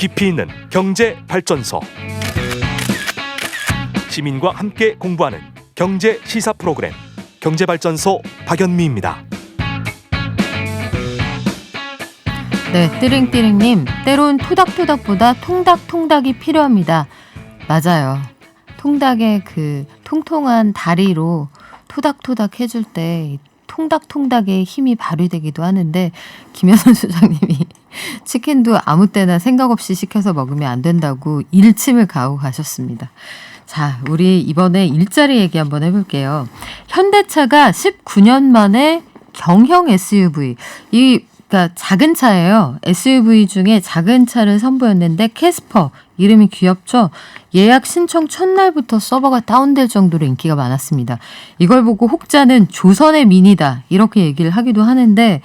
깊이 있는 경제 발전소. 시민과 함께 공부하는 경제 시사 프로그램 경제발전소 박연미입니다. 네, 띠링띠링님, 때론 토닥토닥보다 통닥통닥이 필요합니다. 맞아요. 통닭의 그 통통한 다리로 토닥토닥 해줄 때 통닥통닥의 힘이 발휘되기도 하는데, 김현선 소장님이 치킨도 아무 때나 생각 없이 시켜서 먹으면 안 된다고 일침을 가하고 가셨습니다. 자, 우리 이번에 일자리 얘기 한번 해볼게요. 현대차가 19년 만에 경형 SUV, 그러니까 작은 차예요. SUV 중에 작은 차를 선보였는데 캐스퍼, 이름이 귀엽죠? 예약 신청 첫날부터 서버가 다운될 정도로 인기가 많았습니다. 이걸 보고 혹자는 조선의 미니다 이렇게 얘기를 하기도 하는데,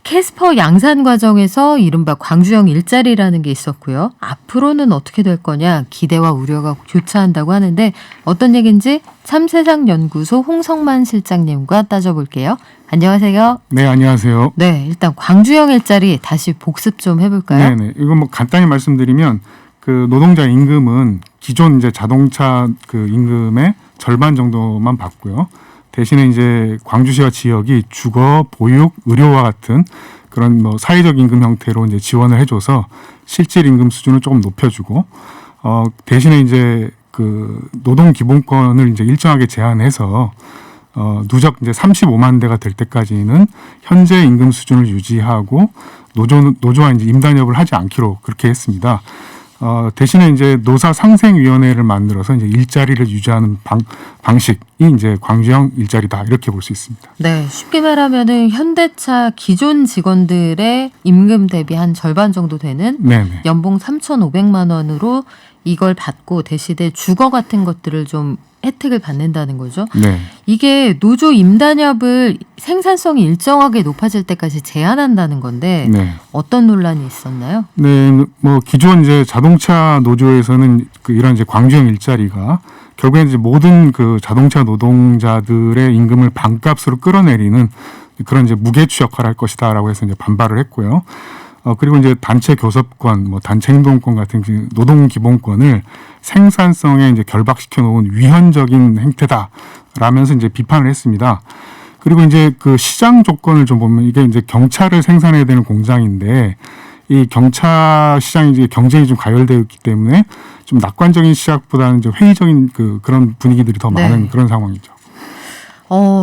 캐스퍼 양산 과정에서 이른바 광주형 일자리라는 게 있었고요. 앞으로는 어떻게 될 거냐 기대와 우려가 교차한다고 하는데, 어떤 얘기인지 참세상연구소 홍성만 실장님과 따져볼게요. 안녕하세요. 네, 안녕하세요. 네, 일단 광주형 일자리 다시 복습 좀 해볼까요? 네, 이거 뭐 간단히 말씀드리면 그 노동자 임금은 기존 이제 자동차 그 임금의 절반 정도만 받고요. 대신에 이제 광주시와 지역이 주거, 보육, 의료와 같은 그런 뭐 사회적 임금 형태로 이제 지원을 해줘서 실질 임금 수준을 조금 높여주고, 대신에 이제 그 노동 기본권을 이제 일정하게 제한해서 누적 이제 35만 대가 될 때까지는 현재 임금 수준을 유지하고 노조와 이제 임단협을 하지 않기로 그렇게 했습니다. 대신에 이제 노사상생위원회를 만들어서 이제 일자리를 유지하는 방식이 이제 광주형 일자리다 이렇게 볼 수 있습니다. 네, 쉽게 말하면은 현대차 기존 직원들의 임금 대비 한 절반 정도 되는 네네. 연봉 3,500만 원으로 이걸 받고 대신에 주거 같은 것들을 좀 혜택을 받는다는 거죠. 네. 이게 노조 임단협을 생산성이 일정하게 높아질 때까지 제한한다는 건데, 네. 어떤 논란이 있었나요? 네, 뭐 기존 이제 자동차 노조에서는 그 이런 이제 광주형 일자리가 결국엔 이제 모든 그 자동차 노동자들의 임금을 반값으로 끌어내리는 그런 이제 무게추 역할을 할 것이다라고 해서 이제 반발을 했고요. 그리고 이제 단체 교섭권, 뭐 단체 행동권 같은 노동 기본권을 생산성에 이제 결박시켜 놓은 위헌적인 행태다라면서 이제 비판을 했습니다. 그리고 이제 그 시장 조건을 좀 보면 이게 이제 경차를 생산해야 되는 공장인데, 이 경차 시장이 이제 경쟁이 좀 가열되어 있기 때문에 좀 낙관적인 시각보다는 좀 회의적인 그런 분위기들이 더 많은 그런 상황이죠.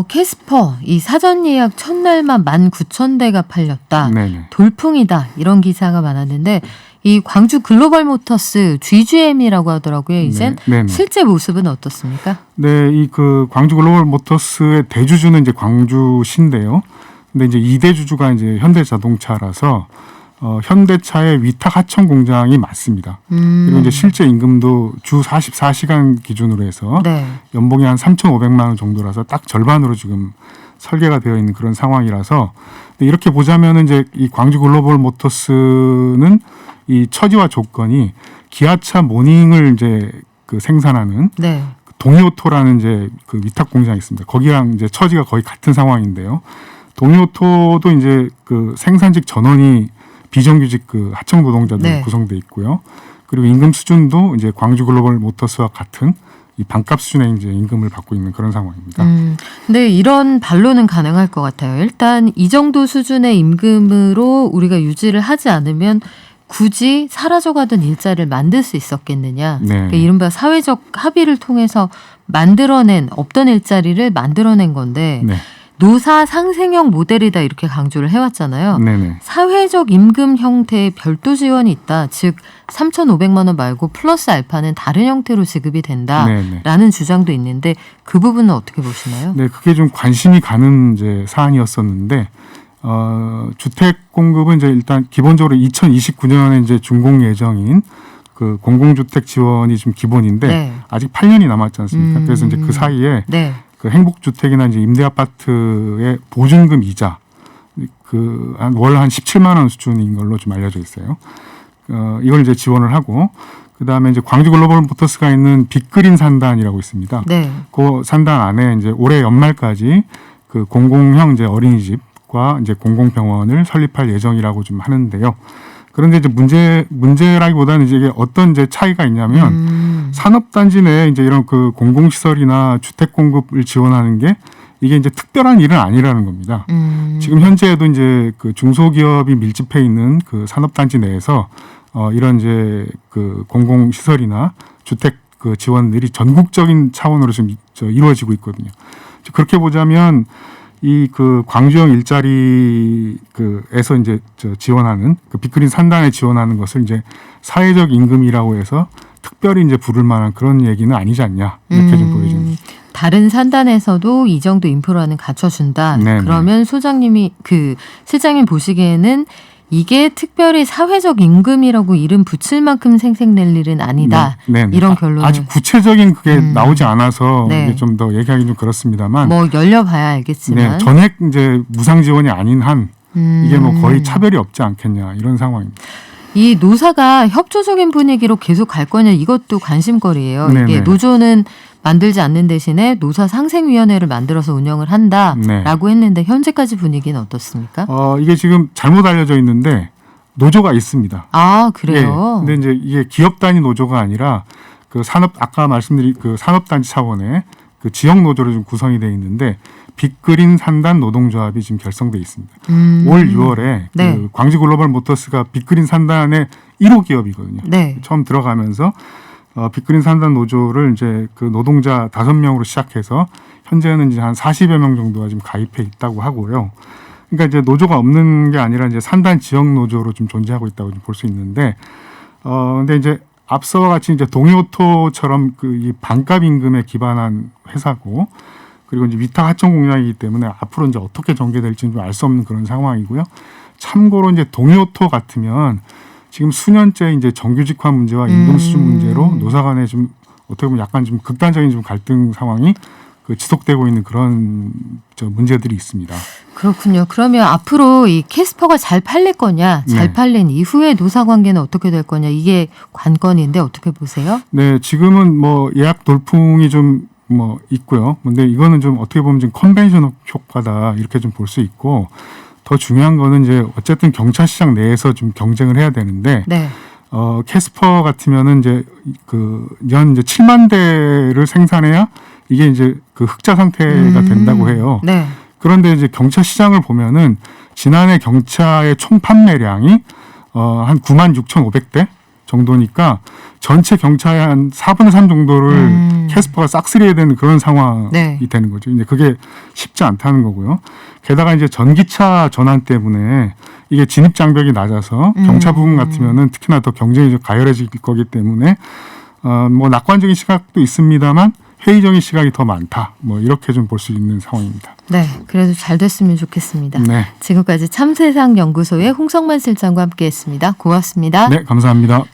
캐스퍼 이 사전 예약 첫날만 19,000대가 팔렸다. 네네. 돌풍이다. 이런 기사가 많았는데, 이 광주 글로벌 모터스 GGM이라고 하더라고요. 이젠 네네. 실제 모습은 어떻습니까? 네, 이 그 광주 글로벌 모터스의 대주주는 이제 광주시인데요. 근데 이제 2대 주주가 이제 현대자동차라서 현대차의 위탁 하청 공장이 맞습니다. 그리고 이제 실제 임금도 주 44시간 기준으로 해서 네. 연봉이 한 3,500만 원 정도라서 딱 절반으로 지금 설계가 되어 있는 그런 상황이라서, 이렇게 보자면은 이제 이 광주 글로벌 모터스는 이 처지와 조건이 기아차 모닝을 이제 그 생산하는 네. 동이오토라는 이제 그 위탁 공장이 있습니다. 거기랑 이제 처지가 거의 같은 상황인데요. 동이오토도 이제 그 생산직 전원이 비정규직 그 하청 노동자들 네. 구성돼 있고요. 그리고 임금 수준도 이제 광주 글로벌 모터스와 같은 이 반값 수준의 이제 임금을 받고 있는 그런 상황입니다. 근데 이런 반론은 가능할 것 같아요. 일단 이 정도 수준의 임금으로 우리가 유지를 하지 않으면 굳이 사라져가던 일자리를 만들 수 있었겠느냐. 네. 그러니까 이른바 사회적 합의를 통해서 만들어낸 없던 일자리를 만들어낸 건데, 네. 노사 상생형 모델이다 이렇게 강조를 해왔잖아요. 네네. 사회적 임금 형태의 별도 지원이 있다. 즉 3,500만 원 말고 플러스 알파는 다른 형태로 지급이 된다라는 네네. 주장도 있는데, 그 부분은 어떻게 보시나요? 네, 그게 좀 관심이 가는 이제 사안이었었는데, 주택 공급은 이제 일단 기본적으로 2029년에 이제 준공 예정인 그 공공주택 지원이 좀 기본인데, 네. 아직 8년이 남았지 않습니까? 그래서 이제 그 사이에 네. 그 행복주택이나 이제 임대아파트의 보증금 이자 그 한 월 한 17만 원 수준인 걸로 좀 알려져 있어요. 이걸 이제 지원을 하고, 그 다음에 이제 광주 글로벌 모터스가 있는 빅그린 산단이라고 있습니다. 네. 그 산단 안에 이제 올해 연말까지 그 공공형 이제 어린이집과 이제 공공병원을 설립할 예정이라고 좀 하는데요. 그런데 이제 문제라기보다는 이제 이게 어떤 이제 차이가 있냐면 산업단지 내에 이제 이런 그 공공시설이나 주택 공급을 지원하는 게 이게 이제 특별한 일은 아니라는 겁니다. 지금 현재에도 이제 그 중소기업이 밀집해 있는 그 산업단지 내에서 이런 이제 그 공공시설이나 주택 그 지원들이 전국적인 차원으로 좀 이루어지고 있거든요. 그렇게 보자면 이 그 광주형 일자리 그에서 이제 지원하는 그 빅그린 산단에 지원하는 것을 이제 사회적 임금이라고 해서 특별히 이제 부를 만한 그런 얘기는 아니지 않냐 이렇게 좀 보여집니다. 다른 산단에서도 이 정도 인프라는 갖춰준다. 네네. 그러면 소장님이 실장님 보시기에는 이게 특별히 사회적 임금이라고 이름 붙일 만큼 생색낼 일은 아니다. 네네. 이런 결론을 아직 구체적인 그게 나오지 않아서 네. 이게 좀 더 얘기하기 좀 그렇습니다만. 뭐 열려봐야 알겠지만 네, 전액 이제 무상 지원이 아닌 한 이게 뭐 거의 차별이 없지 않겠냐 이런 상황입니다. 이 노사가 협조적인 분위기로 계속 갈 거냐 이것도 관심거리예요. 네네. 이게 노조는 만들지 않는 대신에 노사 상생위원회를 만들어서 운영을 한다라고 네. 했는데 현재까지 분위기는 어떻습니까? 이게 지금 잘못 알려져 있는데 노조가 있습니다. 아 그래요? 예. 근데 이제 이게 기업 단위 노조가 아니라 그 아까 말씀드린 그 산업단지 차원의 그 지역 노조로 좀 구성이 되어 있는데 빅그린 산단 노동조합이 지금 결성돼 있습니다. 올 6월에 네. 그 광주 글로벌 모터스가 빅그린 산단의 1호 기업이거든요. 네. 처음 들어가면서 빅그린 산단 노조를 이제 그 노동자 5명으로 시작해서 현재는 이제 한 40여 명 정도가 지금 가입해 있다고 하고요. 그러니까 이제 노조가 없는 게 아니라 이제 산단 지역 노조로 좀 존재하고 있다고 볼 수 있는데, 근데 이제 앞서와 같이 이제 동해오토처럼 그 이 반값 임금에 기반한 회사고, 그리고 이제 위탁 하청 공장이기 때문에 앞으로 이제 어떻게 전개될지는 좀 알 수 없는 그런 상황이고요. 참고로 이제 동해오토 같으면 지금 수년째 이제 정규직화 문제와 임금 수준 문제로 노사 간에 좀 어떻게 보면 약간 좀 극단적인 좀 갈등 상황이 지속되고 있는 그런 문제들이 있습니다. 그렇군요. 그러면 앞으로 이 캐스퍼가 잘 팔릴 거냐, 잘 네. 팔린 이후에 노사 관계는 어떻게 될 거냐 이게 관건인데 어떻게 보세요? 네, 지금은 뭐 예약 돌풍이 좀 뭐 있고요. 근데 이거는 좀 어떻게 보면 좀 컨벤션 효과다 이렇게 좀 볼 수 있고, 더 중요한 거는 이제 어쨌든 경차 시장 내에서 좀 경쟁을 해야 되는데, 네. 캐스퍼 같으면은 이제 연 이제 7만 대를 생산해야 이게 이제 그 흑자 상태가 된다고 해요. 네. 그런데 이제 경차 시장을 보면은 지난해 경차의 총 판매량이 한 96,500대 정도니까 전체 경차의 한 4분의 3 정도를 캐스퍼가 싹쓸이해야 되는 그런 상황이 네. 되는 거죠. 근데 그게 쉽지 않다는 거고요. 게다가 이제 전기차 전환 때문에 이게 진입 장벽이 낮아서 경차 부분 같으면은 특히나 더 경쟁이 좀 가열해질 거기 때문에 뭐 낙관적인 시각도 있습니다만 회의적인 시각이 더 많다. 뭐 이렇게 좀 볼 수 있는 상황입니다. 네. 그래도 잘 됐으면 좋겠습니다. 네. 지금까지 참세상 연구소의 홍성만 실장과 함께했습니다. 고맙습니다. 네, 감사합니다.